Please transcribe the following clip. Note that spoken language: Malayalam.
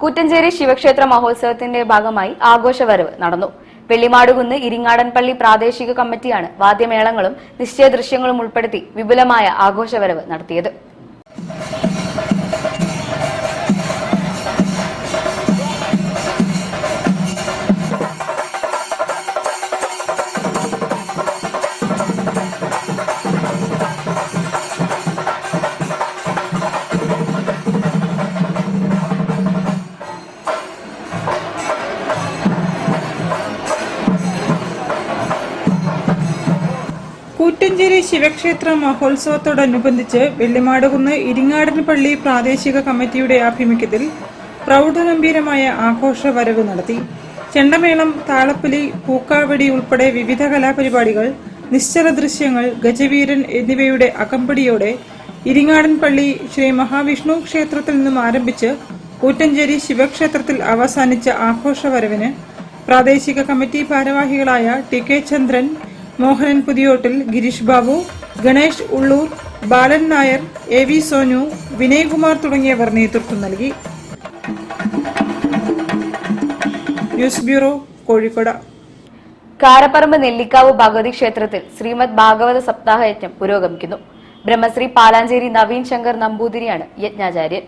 കൂറ്റഞ്ചേരി ശിവക്ഷേത്ര മഹോത്സവത്തിന്റെ ഭാഗമായി ആഘോഷവരവ് നടന്നു. വെള്ളിമാടുകുന്ന് ഇരിങ്ങാടൻപള്ളി പ്രാദേശിക കമ്മിറ്റിയാണ് വാദ്യമേളങ്ങളും നിശ്ചയ ദൃശ്യങ്ങളും ഉൾപ്പെടുത്തി വിപുലമായ ആഘോഷവരവ് നടത്തിയത്. കൂറ്റഞ്ചേരി ശിവക്ഷേത്ര മഹോത്സവത്തോടനുബന്ധിച്ച് വെള്ളിമാടുകുന്ന് ഇരിങ്ങാടൻപള്ളി പ്രാദേശിക കമ്മിറ്റിയുടെ ആഭിമുഖ്യത്തിൽ പ്രൗഢഗംഭീരമായ ആഘോഷവരവ് നടത്തി. ചെണ്ടമേളം, താളപ്പുലി, പൂക്കാവടി ഉൾപ്പെടെ വിവിധ കലാപരിപാടികൾ, നിശ്ചല ദൃശ്യങ്ങൾ, ഗജവീരൻ എന്നിവയുടെ അകമ്പടിയോടെ ഇരിങ്ങാടൻപള്ളി ശ്രീ മഹാവിഷ്ണു ക്ഷേത്രത്തിൽ നിന്നും ആരംഭിച്ച് കൂറ്റഞ്ചേരി ശിവക്ഷേത്രത്തിൽ അവസാനിച്ച ആഘോഷവരവിന് പ്രാദേശിക കമ്മിറ്റി ഭാരവാഹികളായ T K Chandran, Mohanan Puthiyottil, Girish Babu, Ganesh Ulloor, Balan Nair, A V Sonu, Vinayakumar തുടങ്ങിയവർ നേതൃത്വം നൽകി. News bureau, Kozhikode. കാരപ്പറമ്പ് നെല്ലിക്കാവ് ഭഗവതി ക്ഷേത്രത്തിൽ ശ്രീമദ് ഭാഗവത സപ്താഹയജ്ഞം പുരോഗമിക്കുന്നു. ബ്രഹ്മശ്രീ പാലാഞ്ചേരി നവീൻ ശങ്കർ നമ്പൂതിരിയാണ് യജ്ഞാചാര്യൻ.